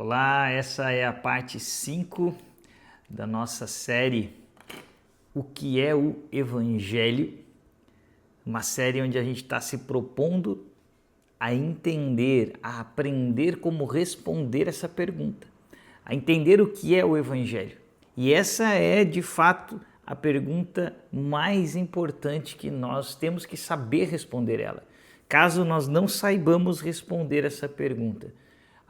Olá, essa é a parte 5 da nossa série O que é o Evangelho? Uma série onde a gente está se propondo a entender, a aprender como responder essa pergunta, a entender o que é o Evangelho. E essa é, de fato, a pergunta mais importante que nós temos que saber responder ela. Caso nós não saibamos responder essa pergunta,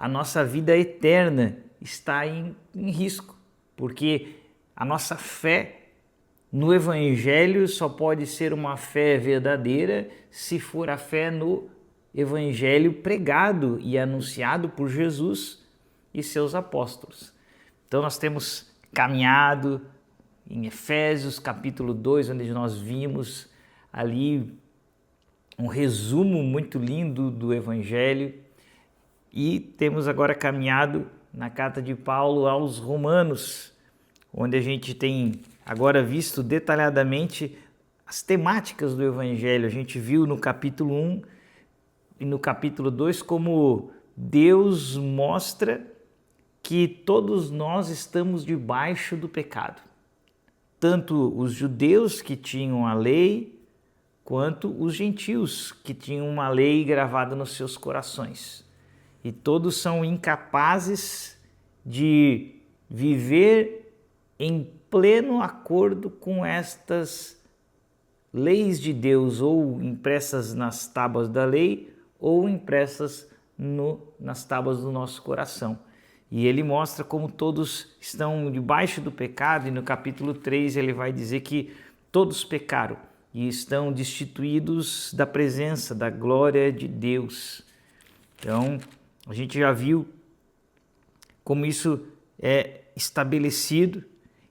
a nossa vida eterna está em risco, porque a nossa fé no Evangelho só pode ser uma fé verdadeira se for a fé no Evangelho pregado e anunciado por Jesus e seus apóstolos. Então nós temos caminhado em Efésios capítulo 2, onde nós vimos ali um resumo muito lindo do Evangelho, e temos agora caminhado na carta de Paulo aos Romanos, onde a gente tem agora visto detalhadamente as temáticas do Evangelho. A gente viu no capítulo 1 e no capítulo 2 como Deus mostra que todos nós estamos debaixo do pecado. Tanto os judeus que tinham a lei, quanto os gentios que tinham uma lei gravada nos seus corações. E todos são incapazes de viver em pleno acordo com estas leis de Deus, ou impressas nas tábuas da lei, ou impressas nas tábuas do nosso coração. E ele mostra como todos estão debaixo do pecado, e no capítulo 3 ele vai dizer que todos pecaram e estão destituídos da presença, da glória de Deus. Então, a gente já viu como isso é estabelecido,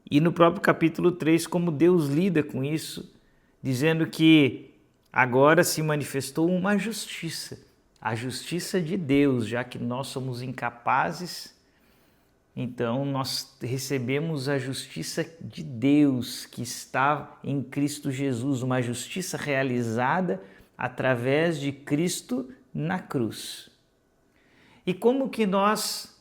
e no próprio capítulo 3 como Deus lida com isso, dizendo que agora se manifestou uma justiça, a justiça de Deus, já que nós somos incapazes. Então nós recebemos a justiça de Deus que está em Cristo Jesus, uma justiça realizada através de Cristo na cruz. E como que nós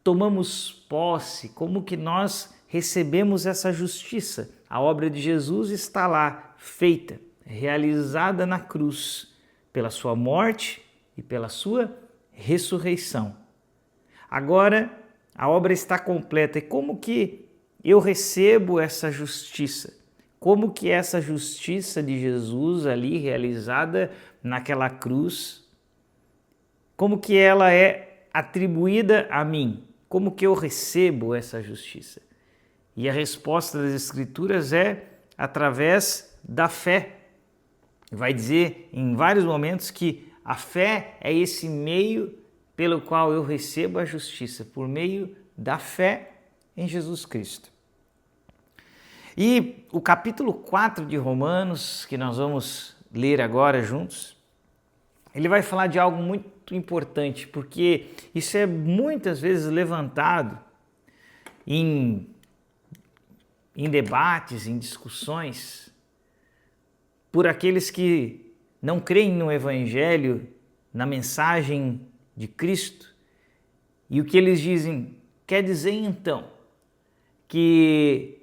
tomamos posse, como que nós recebemos essa justiça? A obra de Jesus está lá, feita, realizada na cruz, pela sua morte e pela sua ressurreição. Agora, a obra está completa. E como que eu recebo essa justiça? Como que essa justiça de Jesus ali realizada naquela cruz, como que ela é atribuída a mim? Como que eu recebo essa justiça? E a resposta das Escrituras é através da fé. Vai dizer em vários momentos que a fé é esse meio pelo qual eu recebo a justiça, por meio da fé em Jesus Cristo. E o capítulo 4 de Romanos, que nós vamos ler agora juntos, ele vai falar de algo muito importante, porque isso é muitas vezes levantado em debates, em discussões, por aqueles que não creem no Evangelho, na mensagem de Cristo. E o que eles dizem, quer dizer então que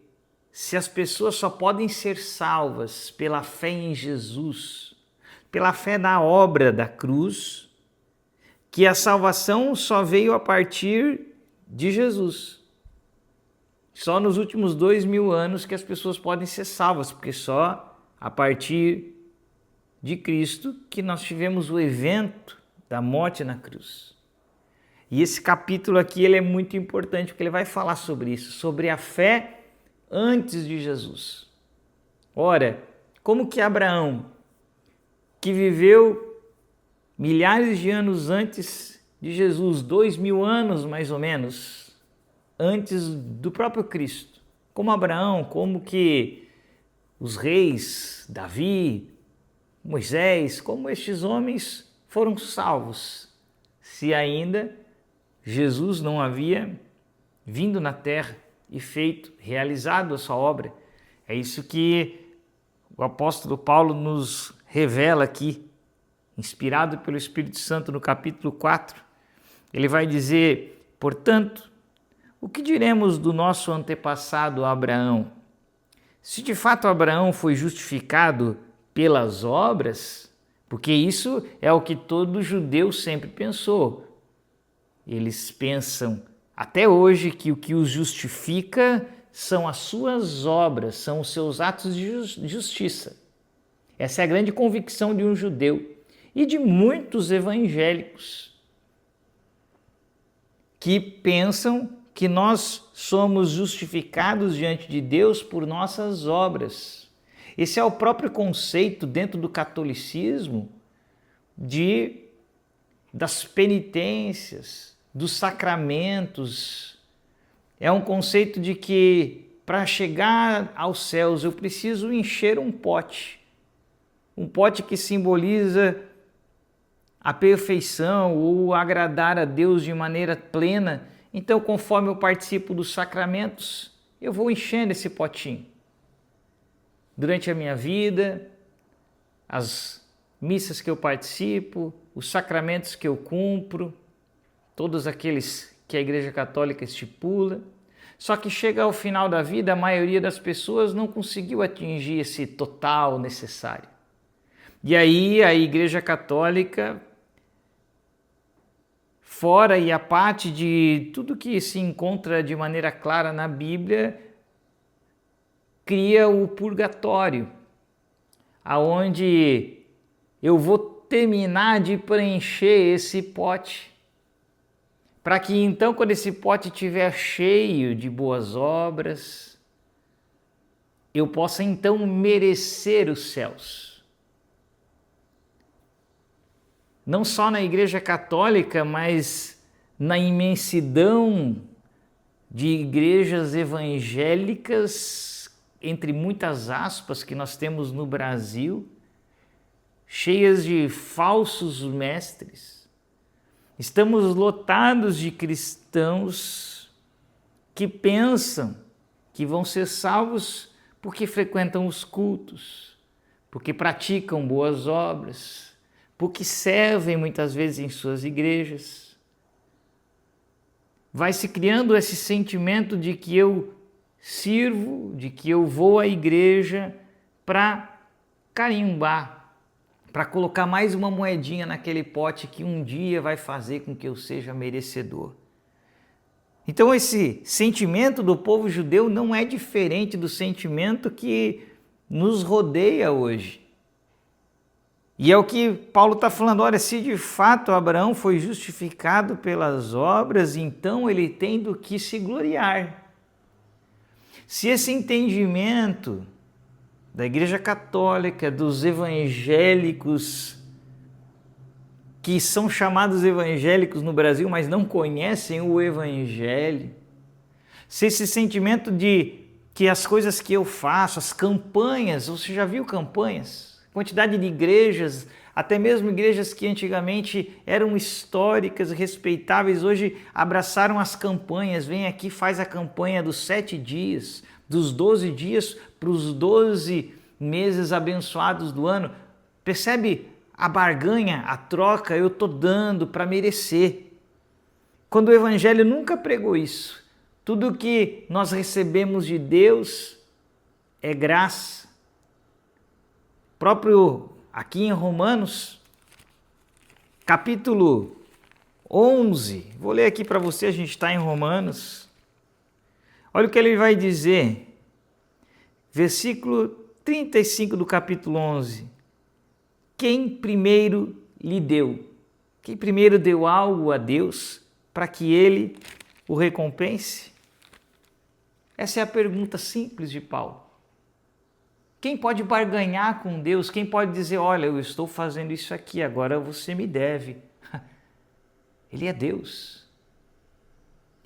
se as pessoas só podem ser salvas pela fé em Jesus, pela fé na obra da cruz, que a salvação só veio a partir de Jesus. Só nos últimos 2000 anos que as pessoas podem ser salvas, porque só a partir de Cristo que nós tivemos o evento da morte na cruz. E esse capítulo aqui ele é muito importante, porque ele vai falar sobre isso, sobre a fé antes de Jesus. Ora, como que Abraão, que viveu milhares de anos antes de Jesus, 2000 anos mais ou menos, antes do próprio Cristo, como Abraão, como que os reis, Davi, Moisés, como estes homens foram salvos, se ainda Jesus não havia vindo na terra e realizado a sua obra. É isso que o apóstolo Paulo nos revela aqui, inspirado pelo Espírito Santo no capítulo 4. Ele vai dizer Portanto, o que diremos do nosso antepassado Abraão? Se de fato Abraão foi justificado pelas obras, porque isso é o que todo judeu sempre pensou. Eles pensam até hoje que o que os justifica são as suas obras, são os seus atos de justiça. Essa é a grande convicção de um judeu e de muitos evangélicos que pensam que nós somos justificados diante de Deus por nossas obras. Esse é o próprio conceito dentro do catolicismo das penitências, dos sacramentos. É um conceito de que para chegar aos céus eu preciso encher um pote que simboliza a perfeição ou agradar a Deus de maneira plena. Então, conforme eu participo dos sacramentos, eu vou enchendo esse potinho. Durante a minha vida, as missas que eu participo, os sacramentos que eu cumpro, todos aqueles que a Igreja Católica estipula. Só que chega ao final da vida, a maioria das pessoas não conseguiu atingir esse total necessário. E aí a Igreja Católica, fora e a parte de tudo que se encontra de maneira clara na Bíblia, cria o purgatório, aonde eu vou terminar de preencher esse pote, para que então, quando esse pote estiver cheio de boas obras, eu possa então merecer os céus. Não só na Igreja Católica, mas na imensidão de igrejas evangélicas, entre muitas aspas, que nós temos no Brasil, cheias de falsos mestres. Estamos lotados de cristãos que pensam que vão ser salvos porque frequentam os cultos, porque praticam boas obras, porque servem muitas vezes em suas igrejas. Vai se criando esse sentimento de que eu sirvo, de que eu vou à igreja para carimbar, para colocar mais uma moedinha naquele pote que um dia vai fazer com que eu seja merecedor. Então esse sentimento do povo judeu não é diferente do sentimento que nos rodeia hoje. E é o que Paulo está falando, olha, se de fato Abraão foi justificado pelas obras, então ele tem do que se gloriar. Se esse entendimento da Igreja Católica, dos evangélicos, que são chamados evangélicos no Brasil, mas não conhecem o Evangelho, se esse sentimento de que as coisas que eu faço, as campanhas, você já viu campanhas? Quantidade de igrejas, até mesmo igrejas que antigamente eram históricas, respeitáveis, hoje abraçaram as campanhas. Vem aqui, faz a campanha dos 7 dias, dos 12 dias para os 12 meses abençoados do ano. Percebe a barganha, a troca? Eu estou dando para merecer. Quando o Evangelho nunca pregou isso. Tudo que nós recebemos de Deus é graça. Próprio aqui em Romanos, capítulo 11, vou ler aqui para você, a gente está em Romanos. Olha o que ele vai dizer, versículo 35 do capítulo 11. Quem primeiro lhe deu? Quem primeiro deu algo a Deus para que ele o recompense? Essa é a pergunta simples de Paulo. Quem pode barganhar com Deus? Quem pode dizer, olha, eu estou fazendo isso aqui, agora você me deve? Ele é Deus.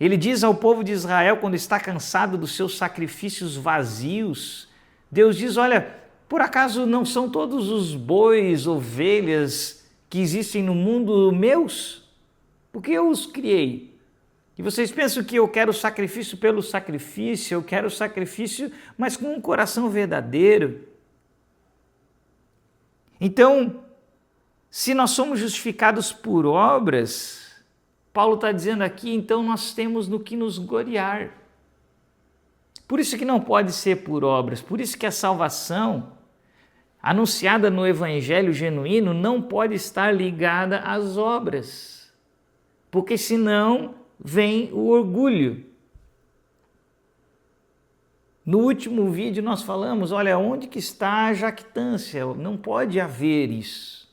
Ele diz ao povo de Israel, quando está cansado dos seus sacrifícios vazios, Deus diz, olha, por acaso não são todos os bois, ovelhas que existem no mundo meus? Porque eu os criei. E vocês pensam que eu quero sacrifício pelo sacrifício, eu quero sacrifício, mas com um coração verdadeiro. Então, se nós somos justificados por obras, Paulo está dizendo aqui, então nós temos no que nos gloriar. Por isso que não pode ser por obras, por isso que a salvação anunciada no evangelho genuíno não pode estar ligada às obras, porque senão vem o orgulho. No último vídeo nós falamos, olha, onde que está a jactância? Não pode haver isso.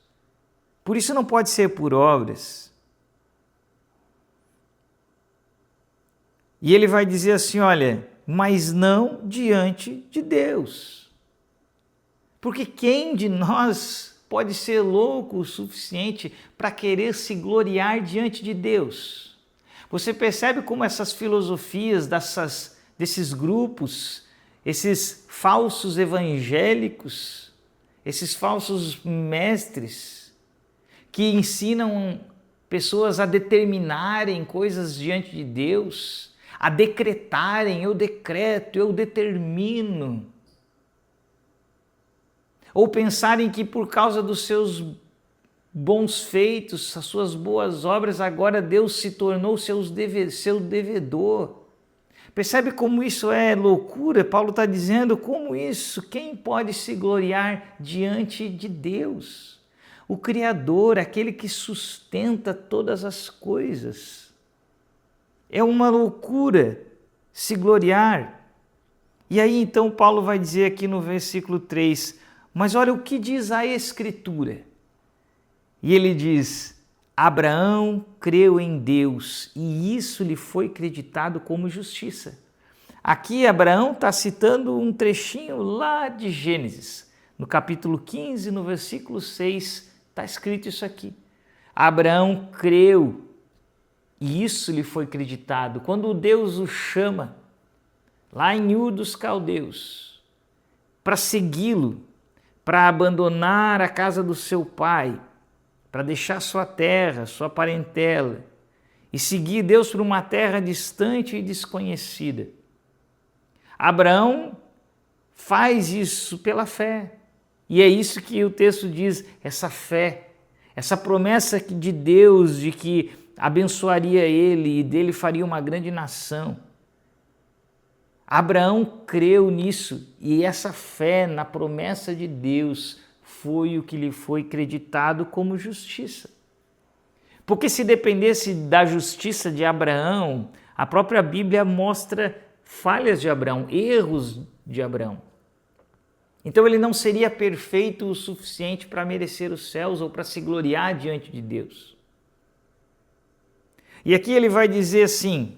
Por isso não pode ser por obras. E ele vai dizer assim, olha, mas não diante de Deus. Porque quem de nós pode ser louco o suficiente para querer se gloriar diante de Deus? Você percebe como essas filosofias desses grupos, esses falsos evangélicos, esses falsos mestres que ensinam pessoas a determinarem coisas diante de Deus, a decretarem, eu decreto, eu determino, ou pensarem que por causa dos seus bons feitos, as suas boas obras, agora Deus se tornou seu devedor. Percebe como isso é loucura? Paulo está dizendo como isso, quem pode se gloriar diante de Deus? O Criador, aquele que sustenta todas as coisas. É uma loucura se gloriar. E aí então Paulo vai dizer aqui no versículo 3, mas olha o que diz a Escritura. E ele diz, Abraão creu em Deus e isso lhe foi creditado como justiça. Aqui Abraão está citando um trechinho lá de Gênesis. No capítulo 15, no versículo 6, está escrito isso aqui. Abraão creu e isso lhe foi creditado. Quando Deus o chama, lá em Ur dos Caldeus, para segui-lo, para abandonar a casa do seu pai, para deixar sua terra, sua parentela, e seguir Deus para uma terra distante e desconhecida. Abraão faz isso pela fé. E é isso que o texto diz, essa fé, essa promessa de Deus de que abençoaria ele e dele faria uma grande nação. Abraão creu nisso e essa fé na promessa de Deus foi o que lhe foi creditado como justiça. Porque se dependesse da justiça de Abraão, a própria Bíblia mostra falhas de Abraão, erros de Abraão. Então ele não seria perfeito o suficiente para merecer os céus ou para se gloriar diante de Deus. E aqui ele vai dizer assim,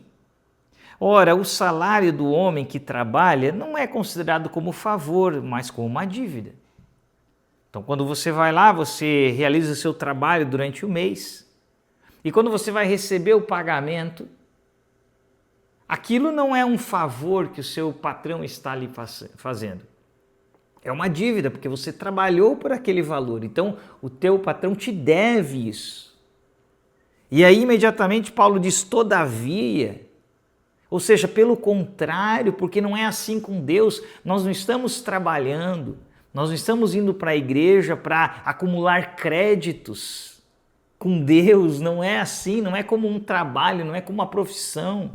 ora, o salário do homem que trabalha não é considerado como favor, mas como uma dívida. Então, quando você vai lá, você realiza o seu trabalho durante o mês, e quando você vai receber o pagamento, aquilo não é um favor que o seu patrão está ali fazendo. É uma dívida, porque você trabalhou por aquele valor, então o teu patrão te deve isso. E aí, imediatamente, Paulo diz, todavia, ou seja, pelo contrário, porque não é assim com Deus, nós não estamos trabalhando, nós não estamos indo para a igreja para acumular créditos. Com Deus não é assim, não é como um trabalho, não é como uma profissão.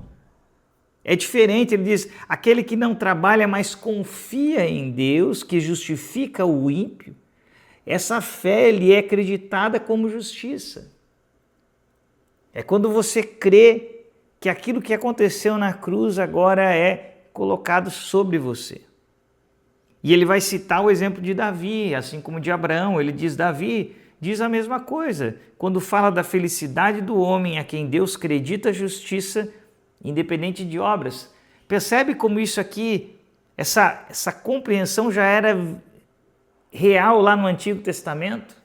É diferente, ele diz, aquele que não trabalha, mas confia em Deus, que justifica o ímpio, essa fé lhe é acreditada como justiça. É quando você crê que aquilo que aconteceu na cruz agora é colocado sobre você. E ele vai citar o exemplo de Davi, assim como de Abraão. Ele diz, Davi diz a mesma coisa. Quando fala da felicidade do homem a quem Deus acredita justiça, independente de obras. Percebe como isso aqui, essa compreensão já era real lá no Antigo Testamento?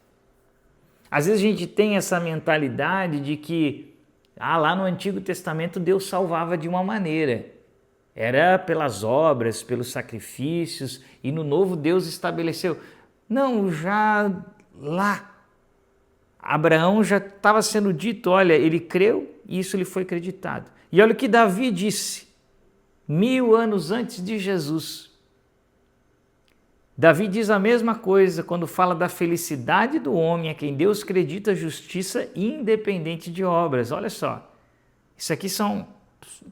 Às vezes a gente tem essa mentalidade de que lá no Antigo Testamento Deus salvava de uma maneira. Era pelas obras, pelos sacrifícios, e no Novo Deus estabeleceu. Não, já lá, Abraão já estava sendo dito, olha, ele creu e isso lhe foi acreditado. E olha o que Davi disse, 1000 anos antes de Jesus. Davi diz a mesma coisa quando fala da felicidade do homem a quem Deus acredita justiça independente de obras. Olha só, Isso aqui são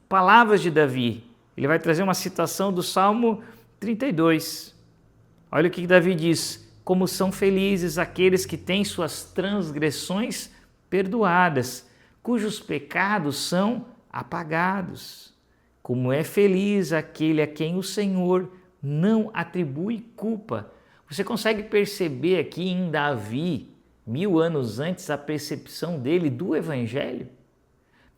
palavras de Davi. Ele vai trazer uma citação do Salmo 32. Olha o que Davi diz: como são felizes aqueles que têm suas transgressões perdoadas, cujos pecados são apagados. Como é feliz aquele a quem o Senhor não atribui culpa. Você consegue perceber aqui em Davi, 1000 anos antes, a percepção dele do Evangelho?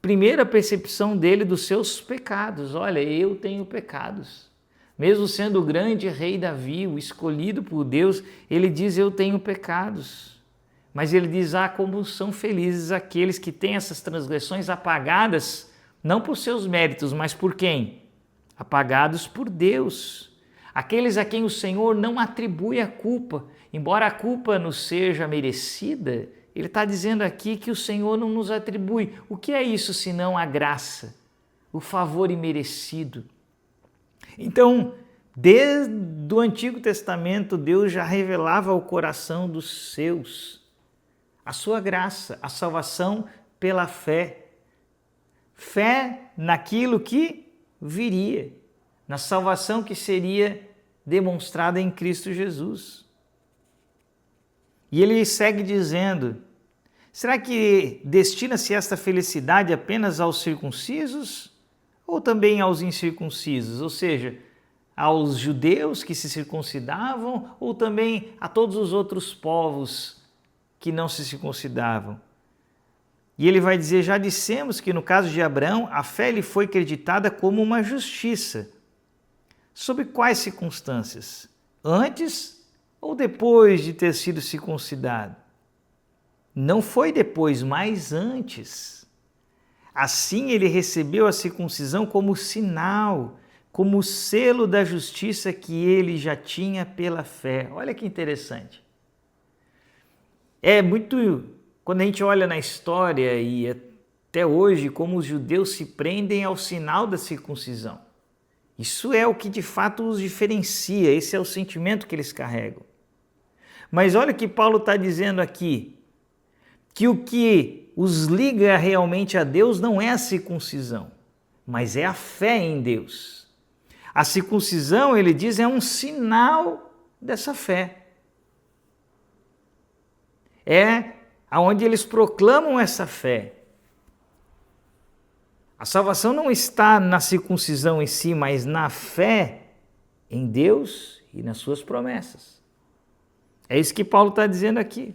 Primeira percepção dele dos seus pecados. Olha, eu tenho pecados. Mesmo sendo o grande rei Davi, o escolhido por Deus, ele diz: eu tenho pecados. Mas ele diz: como são felizes aqueles que têm essas transgressões apagadas, não por seus méritos, mas por quem? Apagados por Deus. Aqueles a quem o Senhor não atribui a culpa. Embora a culpa nos seja merecida, ele está dizendo aqui que o Senhor não nos atribui. O que é isso senão a graça, o favor imerecido? Então, desde o Antigo Testamento, Deus já revelava ao coração dos seus a sua graça, a salvação pela fé. Fé naquilo que viria, na salvação que seria demonstrada em Cristo Jesus. E ele segue dizendo: será que destina-se esta felicidade apenas aos circuncisos ou também aos incircuncisos? Ou seja, aos judeus que se circuncidavam ou também a todos os outros povos que não se circuncidavam? E ele vai dizer: já dissemos que no caso de Abraão, a fé lhe foi creditada como uma justiça. Sob quais circunstâncias? Antes ou depois de ter sido circuncidado? Não foi depois, mas antes. Assim ele recebeu a circuncisão como sinal, como selo da justiça que ele já tinha pela fé. Olha que interessante. Quando a gente olha na história e até hoje, como os judeus se prendem ao sinal da circuncisão. Isso é o que de fato os diferencia, esse é o sentimento que eles carregam. Mas olha o que Paulo está dizendo aqui, que o que os liga realmente a Deus não é a circuncisão, mas é a fé em Deus. A circuncisão, ele diz, é um sinal dessa fé. É aonde eles proclamam essa fé. A salvação não está na circuncisão em si, mas na fé em Deus e nas suas promessas. É isso que Paulo está dizendo aqui.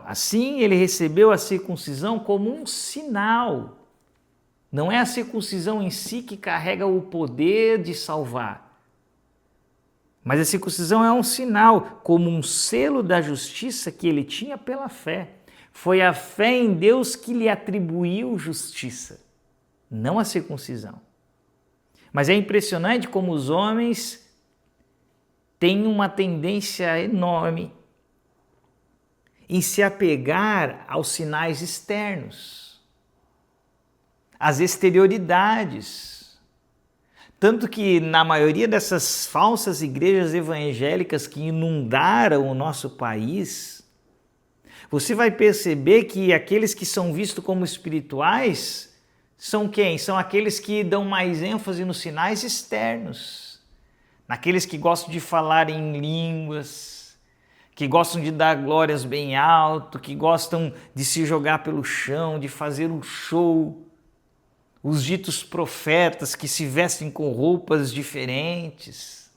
Assim ele recebeu a circuncisão como um sinal. Não é a circuncisão em si que carrega o poder de salvar. Mas a circuncisão é um sinal, como um selo da justiça que ele tinha pela fé. Foi a fé em Deus que lhe atribuiu justiça, não a circuncisão. Mas é impressionante como os homens têm uma tendência enorme em se apegar aos sinais externos, às exterioridades. Tanto que na maioria dessas falsas igrejas evangélicas que inundaram o nosso país, você vai perceber que aqueles que são vistos como espirituais são quem? São aqueles que dão mais ênfase nos sinais externos, naqueles que gostam de falar em línguas, que gostam de dar glórias bem alto, que gostam de se jogar pelo chão, de fazer um show, os ditos profetas que se vestem com roupas diferentes,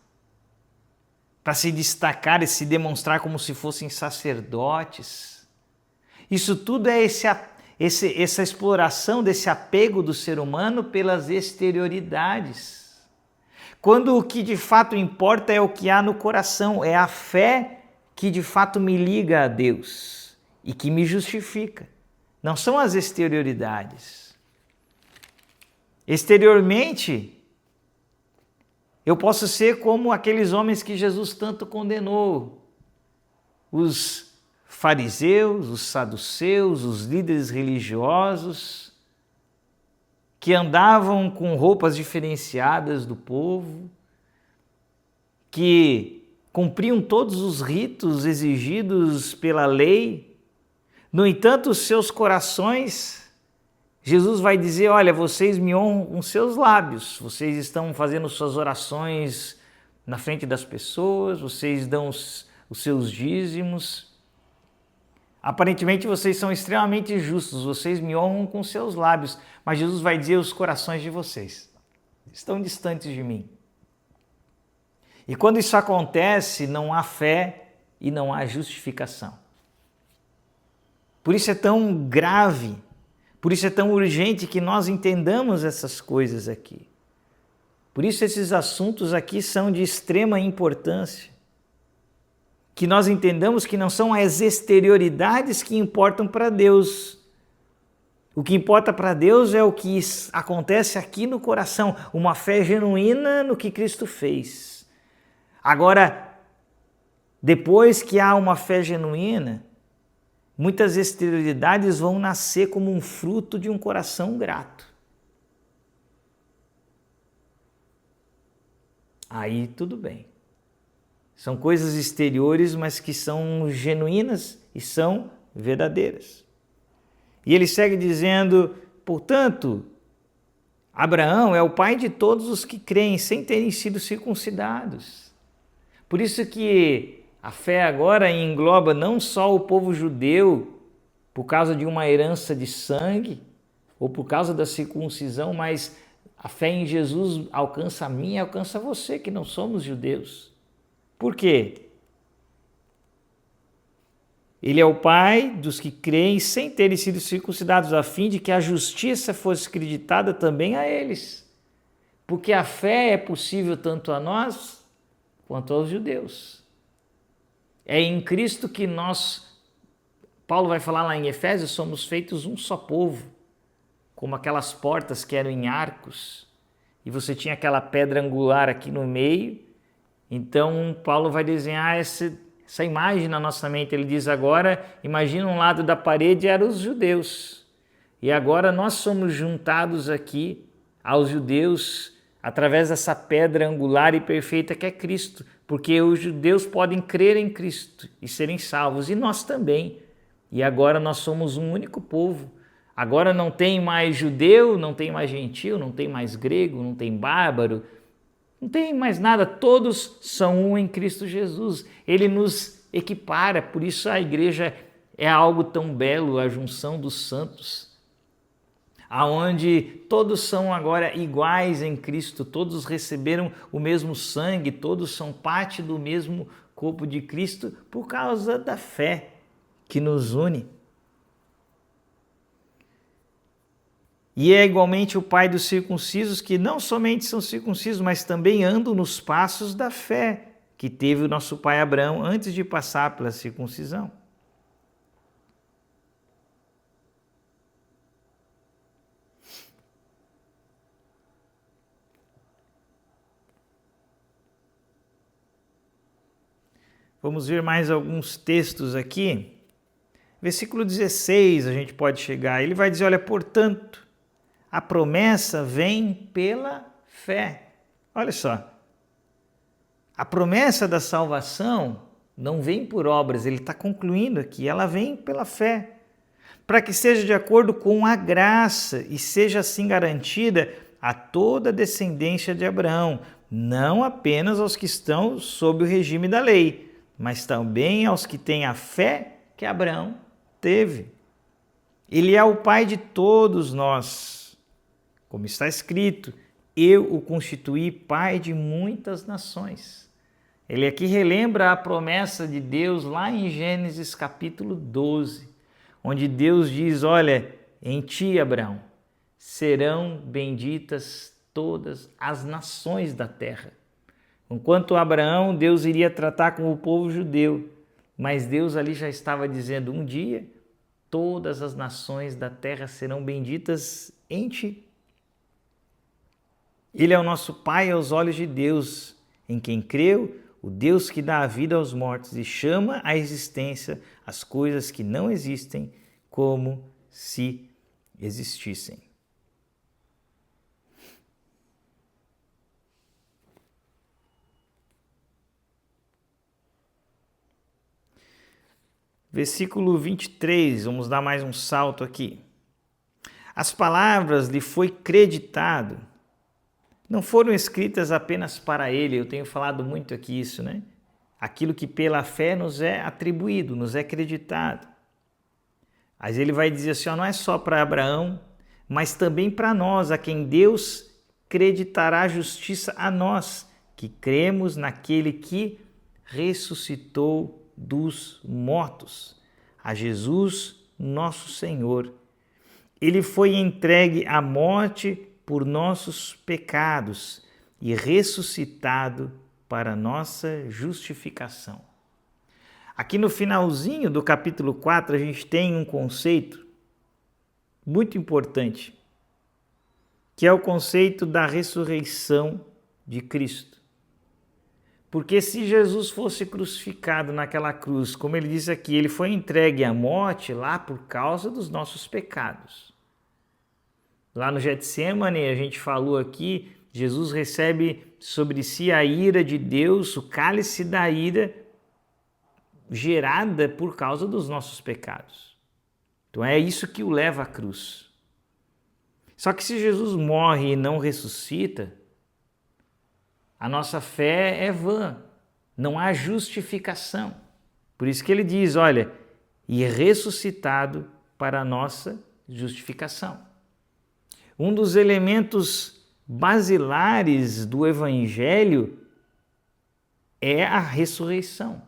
para se destacar e se demonstrar como se fossem sacerdotes. Isso tudo é essa exploração desse apego do ser humano pelas exterioridades. Quando o que de fato importa é o que há no coração, é a fé que de fato me liga a Deus e que me justifica. Não são as exterioridades. Exteriormente, eu posso ser como aqueles homens que Jesus tanto condenou, os fariseus, os saduceus, os líderes religiosos, que andavam com roupas diferenciadas do povo, que cumpriam todos os ritos exigidos pela lei, No entanto, os seus corações, Jesus vai dizer, olha, vocês me honram com seus lábios, vocês estão fazendo suas orações na frente das pessoas, vocês dão os seus dízimos. Aparentemente vocês são extremamente justos, vocês me honram com seus lábios, mas Jesus vai dizer, os corações de vocês estão distantes de mim. E quando isso acontece, não há fé e não há justificação. Por isso é tão grave, por isso é tão urgente que nós entendamos essas coisas aqui. Por isso esses assuntos aqui são de extrema importância. Que nós entendamos que não são as exterioridades que importam para Deus. O que importa para Deus é o que acontece aqui no coração, uma fé genuína no que Cristo fez. Agora, depois que há uma fé genuína, muitas exterioridades vão nascer como um fruto de um coração grato. Aí tudo bem. São coisas exteriores, mas que são genuínas e são verdadeiras. E ele segue dizendo, portanto, Abraão é o pai de todos os que creem sem terem sido circuncidados. Por isso que a fé agora engloba não só o povo judeu, por causa de uma herança de sangue, ou por causa da circuncisão, mas a fé em Jesus alcança a mim e alcança você, que não somos judeus. Por quê? Ele é o pai dos que creem sem terem sido circuncidados, a fim de que a justiça fosse acreditada também a eles. Porque a fé é possível tanto a nós quanto aos judeus. É em Cristo que Paulo vai falar lá em Efésios, somos feitos um só povo, como aquelas portas que eram em arcos, e você tinha aquela pedra angular aqui no meio. Então, Paulo vai desenhar essa imagem na nossa mente. Ele diz agora, imagina um lado da parede eram os judeus. E agora nós somos juntados aqui aos judeus através dessa pedra angular e perfeita que é Cristo. Porque os judeus podem crer em Cristo e serem salvos, e nós também. E agora nós somos um único povo. Agora não tem mais judeu, não tem mais gentil, não tem mais grego, não tem bárbaro, não tem mais nada, todos são um em Cristo Jesus. Ele nos equipara, por isso a igreja é algo tão belo, a junção dos santos, aonde todos são agora iguais em Cristo, todos receberam o mesmo sangue, todos são parte do mesmo corpo de Cristo por causa da fé que nos une. E é igualmente o pai dos circuncisos, que não somente são circuncisos, mas também andam nos passos da fé que teve o nosso pai Abraão antes de passar pela circuncisão. Vamos ver mais alguns textos aqui. Versículo 16 a gente pode chegar. Ele vai dizer, olha, portanto, a promessa vem pela fé. Olha só. A promessa da salvação não vem por obras, ele está concluindo aqui, ela vem pela fé. Para que seja de acordo com a graça e seja assim garantida a toda a descendência de Abraão, não apenas aos que estão sob o regime da lei, mas também aos que têm a fé que Abraão teve. Ele é o pai de todos nós. Como está escrito, eu o constituí pai de muitas nações. Ele aqui relembra a promessa de Deus lá em Gênesis capítulo 12, onde Deus diz, olha, em ti, Abraão, serão benditas todas as nações da terra. Enquanto Abraão, Deus iria tratar com o povo judeu, mas Deus ali já estava dizendo, um dia, todas as nações da terra serão benditas em ti. Ele é o nosso Pai aos olhos de Deus, em quem creu, o Deus que dá a vida aos mortos e chama à existência as coisas que não existem como se existissem. versículo 23, vamos dar mais um salto aqui. As palavras lhe foi creditado, não foram escritas apenas para ele, eu tenho falado muito aqui isso, né? Aquilo que pela fé nos é atribuído, nos é creditado. Mas ele vai dizer assim, ó, não é só para Abraão, mas também para nós, a quem Deus creditará justiça a nós, que cremos naquele que ressuscitou dos mortos, a Jesus, nosso Senhor. Ele foi entregue à morte por nossos pecados e ressuscitado para nossa justificação. Aqui no finalzinho do capítulo 4, a gente tem um conceito muito importante, que é o conceito da ressurreição de Cristo. Porque se Jesus fosse crucificado naquela cruz, como ele diz aqui, ele foi entregue à morte lá por causa dos nossos pecados. Lá no Getsêmani, a gente falou aqui, Jesus recebe sobre si a ira de Deus, o cálice da ira gerada por causa dos nossos pecados. Então é isso que o leva à cruz. Só que se Jesus morre e não ressuscita, a nossa fé é vã, não há justificação. Por isso que ele diz, olha, e ressuscitado para a nossa justificação. Um dos elementos basilares do Evangelho é a ressurreição.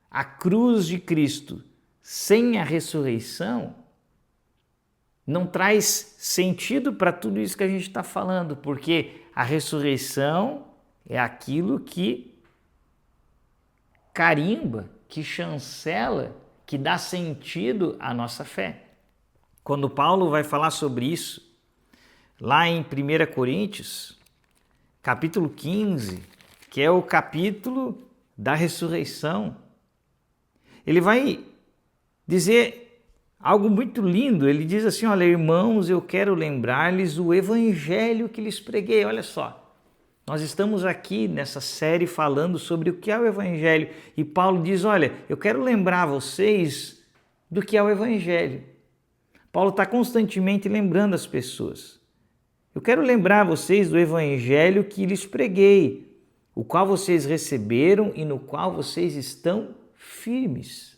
A cruz de Cristo sem a ressurreição não traz sentido para tudo isso que a gente está falando, porque a ressurreição é aquilo que carimba, que chancela, que dá sentido à nossa fé. Quando Paulo vai falar sobre isso, lá em 1 Coríntios, capítulo 15, que é o capítulo da ressurreição, ele vai dizer algo muito lindo. Ele diz assim, olha, irmãos, eu quero lembrar-lhes o evangelho que lhes preguei. Olha só, nós estamos aqui nessa série falando sobre o que é o evangelho. E Paulo diz, olha, eu quero lembrar vocês do que é o evangelho. Paulo está constantemente lembrando as pessoas. Eu quero lembrar vocês do evangelho que lhes preguei, o qual vocês receberam e no qual vocês estão firmes.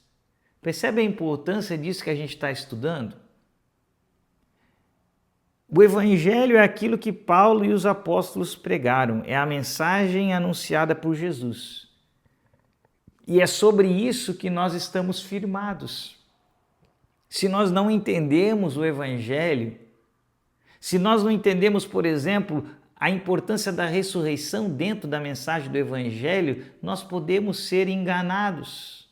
Percebe a importância disso que a gente está estudando? O evangelho é aquilo que Paulo e os apóstolos pregaram, é a mensagem anunciada por Jesus. E é sobre isso que nós estamos firmados. Se nós não entendemos o evangelho, se nós não entendemos, por exemplo, a importância da ressurreição dentro da mensagem do evangelho, nós podemos ser enganados.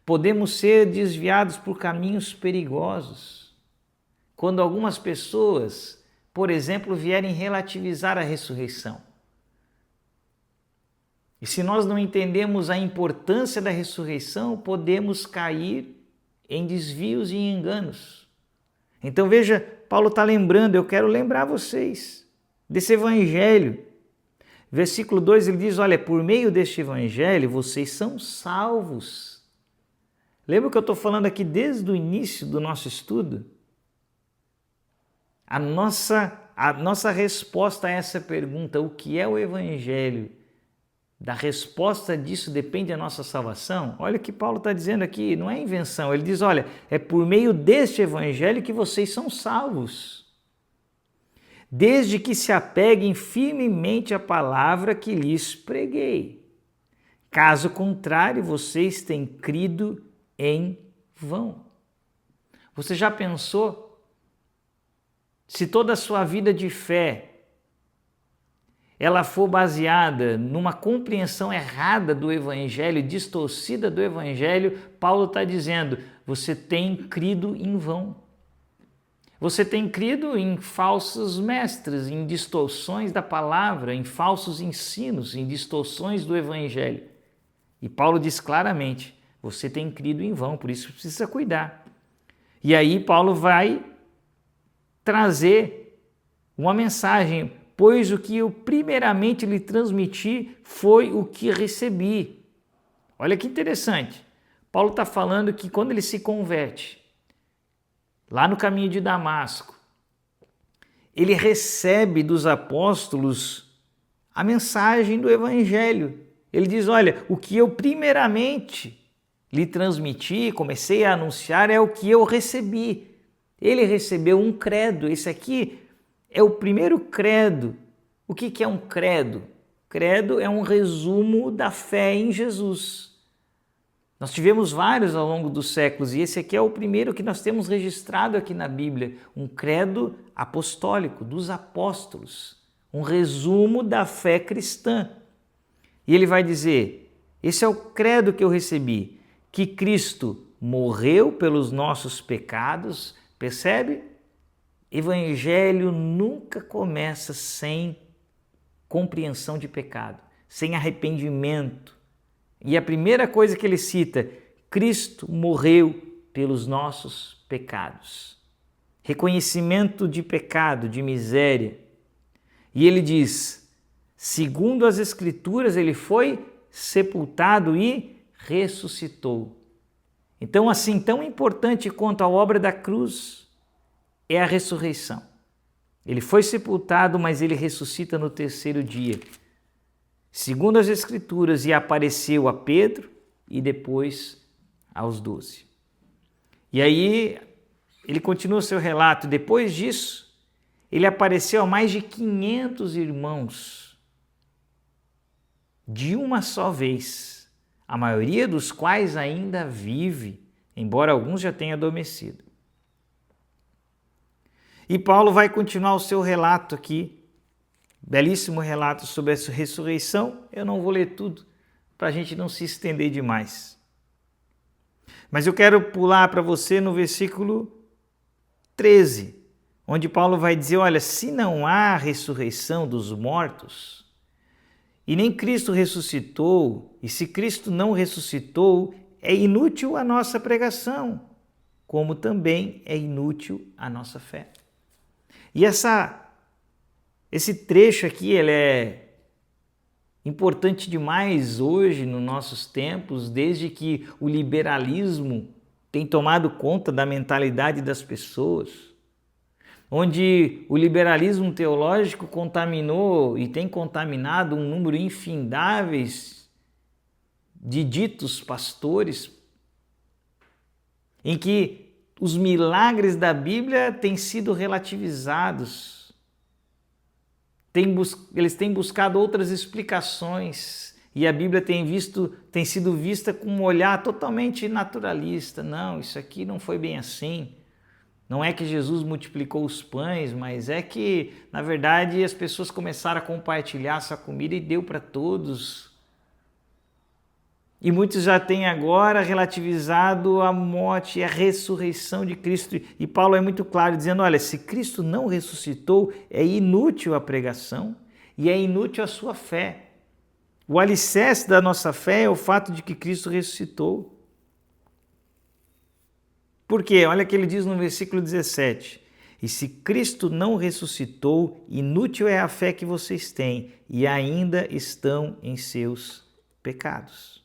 Podemos ser desviados por caminhos perigosos. Quando algumas pessoas, por exemplo, vierem relativizar a ressurreição. E se nós não entendemos a importância da ressurreição, podemos cair em desvios e enganos. Então veja, Paulo está lembrando, eu quero lembrar vocês desse evangelho. Versículo 2 ele diz, olha, por meio deste evangelho vocês são salvos. Lembra que eu estou falando aqui desde o início do nosso estudo? A nossa resposta a essa pergunta, o que é o evangelho? Da resposta disso depende a nossa salvação? Olha o que Paulo está dizendo aqui, não é invenção. Ele diz, olha, é por meio deste evangelho que vocês são salvos. Desde que se apeguem firmemente à palavra que lhes preguei. Caso contrário, vocês têm crido em vão. Você já pensou se toda a sua vida de fé ela for baseada numa compreensão errada do evangelho, distorcida do evangelho? Paulo está dizendo, você tem crido em vão. Você tem crido em falsos mestres, em distorções da palavra, em falsos ensinos, em distorções do evangelho. E Paulo diz claramente, você tem crido em vão, por isso precisa cuidar. E aí Paulo vai trazer uma mensagem, pois o que eu primeiramente lhe transmiti foi o que recebi. Olha que interessante. Paulo está falando que quando ele se converte, lá no caminho de Damasco, ele recebe dos apóstolos a mensagem do Evangelho. Ele diz, olha, o que eu primeiramente lhe transmiti, comecei a anunciar, é o que eu recebi. Ele recebeu um credo. Esse aqui é o primeiro credo. O que é um credo? Credo é um resumo da fé em Jesus. Nós tivemos vários ao longo dos séculos e esse aqui é o primeiro que nós temos registrado aqui na Bíblia, um credo apostólico dos apóstolos, um resumo da fé cristã. E ele vai dizer, esse é o credo que eu recebi, que Cristo morreu pelos nossos pecados, percebe? Evangelho nunca começa sem compreensão de pecado, sem arrependimento. E a primeira coisa que ele cita, Cristo morreu pelos nossos pecados. Reconhecimento de pecado, de miséria. E ele diz, segundo as Escrituras, ele foi sepultado e ressuscitou. Então, assim, tão importante quanto a obra da cruz é a ressurreição. Ele foi sepultado, mas ele ressuscita no terceiro dia, segundo as Escrituras, e apareceu a Pedro e depois aos 12. E aí ele continua seu relato. Depois disso, ele apareceu a mais de 500 irmãos de uma só vez, a maioria dos quais ainda vive, embora alguns já tenham adormecido. E Paulo vai continuar o seu relato aqui, belíssimo relato sobre essa ressurreição. Eu não vou ler tudo para a gente não se estender demais. Mas eu quero pular para você no versículo 13, onde Paulo vai dizer, olha, se não há ressurreição dos mortos, e nem Cristo ressuscitou, e se Cristo não ressuscitou, é inútil a nossa pregação, como também é inútil a nossa fé. E esse trecho aqui, ele é importante demais hoje nos nossos tempos, desde que o liberalismo tem tomado conta da mentalidade das pessoas, onde o liberalismo teológico contaminou e tem contaminado um número infindáveis de ditos pastores, em que os milagres da Bíblia têm sido relativizados. Eles têm buscado outras explicações e a Bíblia tem sido vista com um olhar totalmente naturalista. Não, isso aqui não foi bem assim. Não é que Jesus multiplicou os pães, mas é que, na verdade, as pessoas começaram a compartilhar essa comida e deu para todos. E muitos já têm agora relativizado a morte e a ressurreição de Cristo. E Paulo é muito claro, dizendo, olha, se Cristo não ressuscitou, é inútil a pregação e é inútil a sua fé. O alicerce da nossa fé é o fato de que Cristo ressuscitou. Por quê? Olha o que ele diz no versículo 17. E se Cristo não ressuscitou, inútil é a fé que vocês têm e ainda estão em seus pecados.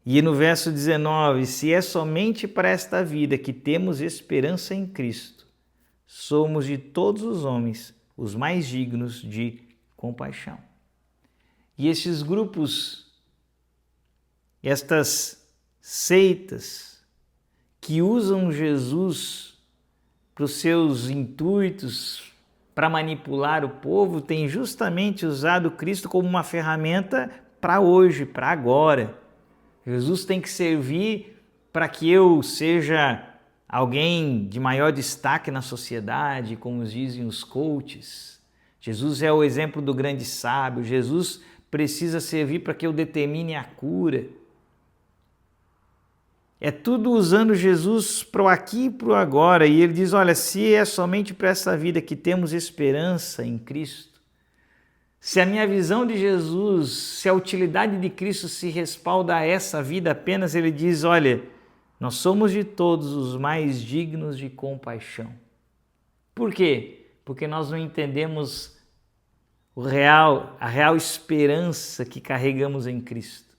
E no verso 19, se é somente para esta vida que temos esperança em Cristo, somos de todos os homens os mais dignos de compaixão. E esses grupos, estas seitas que usam Jesus para os seus intuitos, para manipular o povo, têm justamente usado Cristo como uma ferramenta para hoje, para agora. Jesus tem que servir para que eu seja alguém de maior destaque na sociedade, como dizem os coaches. Jesus é o exemplo do grande sábio. Jesus precisa servir para que eu determine a cura. É tudo usando Jesus para o aqui e para o agora. E ele diz, olha, se é somente para essa vida que temos esperança em Cristo, se a minha visão de Jesus, se a utilidade de Cristo se respalda a essa vida apenas, ele diz, olha, nós somos de todos os mais dignos de compaixão. Por quê? Porque nós não entendemos a real esperança que carregamos em Cristo.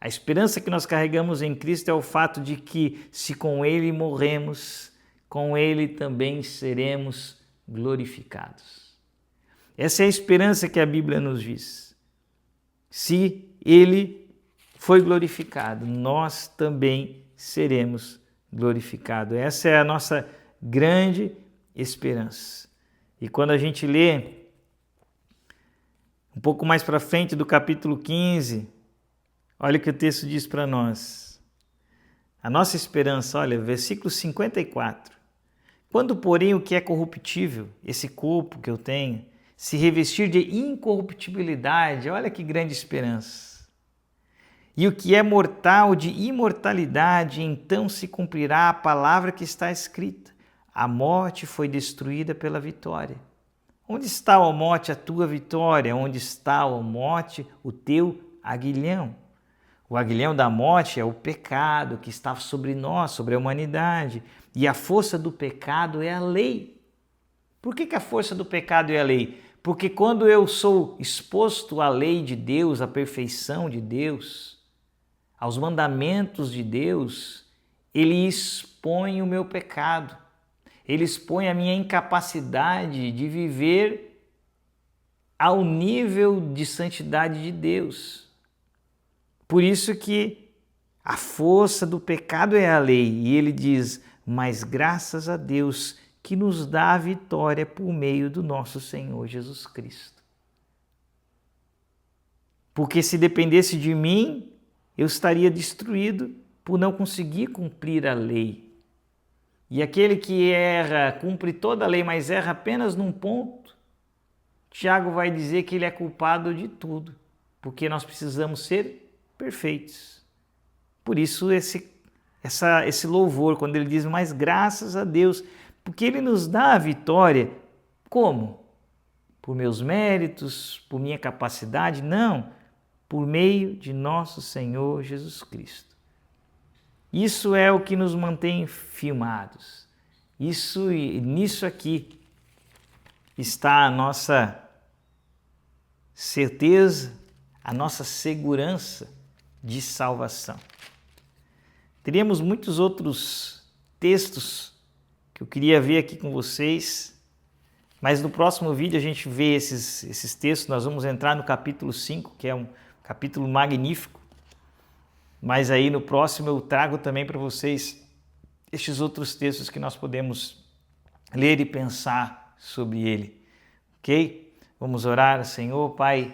A esperança que nós carregamos em Cristo é o fato de que, se com Ele morremos, com Ele também seremos glorificados. Essa é a esperança que a Bíblia nos diz. Se Ele foi glorificado, nós também seremos glorificados. Essa é a nossa grande esperança. E quando a gente lê um pouco mais para frente do capítulo 15, olha o que o texto diz para nós. A nossa esperança, olha, versículo 54. Quando, porém, o que é corruptível, esse corpo que eu tenho, se revestir de incorruptibilidade, olha que grande esperança. E o que é mortal de imortalidade, então se cumprirá a palavra que está escrita. A morte foi destruída pela vitória. Onde está, ó morte, a tua vitória? Onde está, ó morte, o teu aguilhão? O aguilhão da morte é o pecado que está sobre nós, sobre a humanidade. E a força do pecado é a lei. Por que a força do pecado é a lei? Porque quando eu sou exposto à lei de Deus, à perfeição de Deus, aos mandamentos de Deus, ele expõe o meu pecado. Ele expõe a minha incapacidade de viver ao nível de santidade de Deus. Por isso que a força do pecado é a lei. E ele diz, mas graças a Deus que nos dá a vitória por meio do nosso Senhor Jesus Cristo. Porque se dependesse de mim, eu estaria destruído por não conseguir cumprir a lei. E aquele que erra, cumpre toda a lei, mas erra apenas num ponto, Tiago vai dizer que ele é culpado de tudo, porque nós precisamos ser perfeitos. Por isso esse louvor, quando ele diz, mas graças a Deus, porque ele nos dá a vitória. Como? Por meus méritos, por minha capacidade? Não, por meio de nosso Senhor Jesus Cristo. Isso é o que nos mantém firmados. Nisso aqui está a nossa certeza, a nossa segurança de salvação. Teríamos muitos outros textos que eu queria ver aqui com vocês, mas no próximo vídeo a gente vê esses textos. Nós vamos entrar no capítulo 5, que é um capítulo magnífico. Mas aí no próximo eu trago também para vocês estes outros textos que nós podemos ler e pensar sobre ele. Ok? Vamos orar. Senhor, Pai,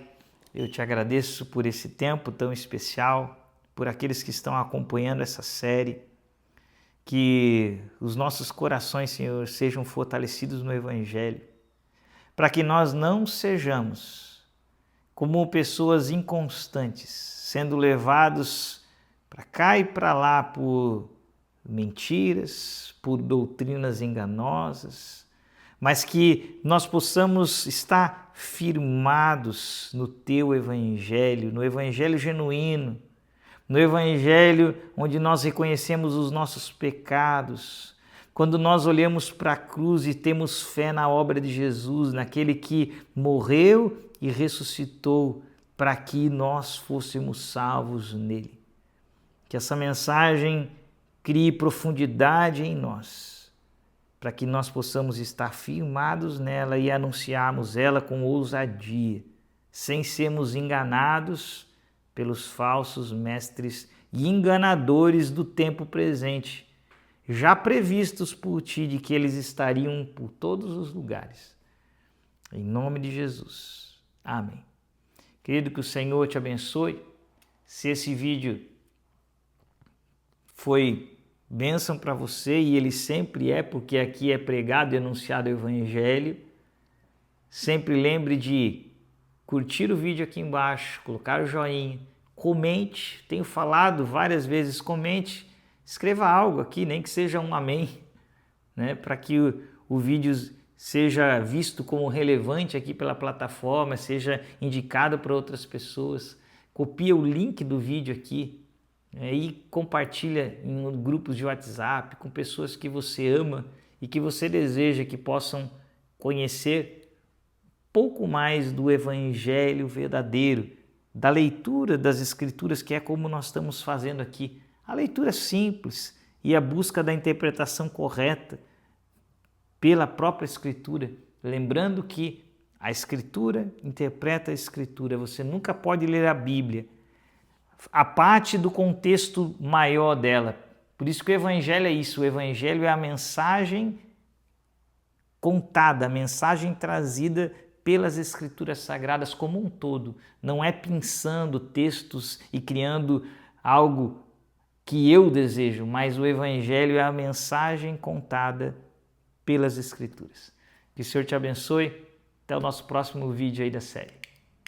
eu te agradeço por esse tempo tão especial, por aqueles que estão acompanhando essa série, que os nossos corações, Senhor, sejam fortalecidos no Evangelho, para que nós não sejamos como pessoas inconstantes, sendo levados para cá e para lá por mentiras, por doutrinas enganosas, mas que nós possamos estar firmados no Teu Evangelho, no Evangelho genuíno, no Evangelho onde nós reconhecemos os nossos pecados, quando nós olhamos para a cruz e temos fé na obra de Jesus, naquele que morreu e ressuscitou para que nós fôssemos salvos nele. Que essa mensagem crie profundidade em nós, para que nós possamos estar firmados nela e anunciarmos ela com ousadia, sem sermos enganados pelos falsos mestres e enganadores do tempo presente, já previstos por Ti de que eles estariam por todos os lugares. Em nome de Jesus. Amém. Querido, que o Senhor te abençoe. Se esse vídeo foi bênção para você, e ele sempre é, porque aqui é pregado e anunciado o Evangelho, sempre lembre de curtir o vídeo aqui embaixo, colocar o joinha, comente, tenho falado várias vezes, comente, escreva algo aqui, nem que seja um amém, né, para que o vídeo seja visto como relevante aqui pela plataforma, seja indicado para outras pessoas. Copia o link do vídeo aqui, e compartilha em grupos de WhatsApp com pessoas que você ama e que você deseja que possam conhecer pouco mais do Evangelho verdadeiro, da leitura das Escrituras, que é como nós estamos fazendo aqui. A leitura simples e a busca da interpretação correta pela própria Escritura. Lembrando que a Escritura interpreta a Escritura. Você nunca pode ler a Bíblia a parte do contexto maior dela. Por isso que o Evangelho é isso. O Evangelho é a mensagem contada, a mensagem trazida pelas Escrituras Sagradas como um todo. Não é pensando textos e criando algo que eu desejo, mas o Evangelho é a mensagem contada pelas Escrituras. Que o Senhor te abençoe. Até o nosso próximo vídeo aí da série.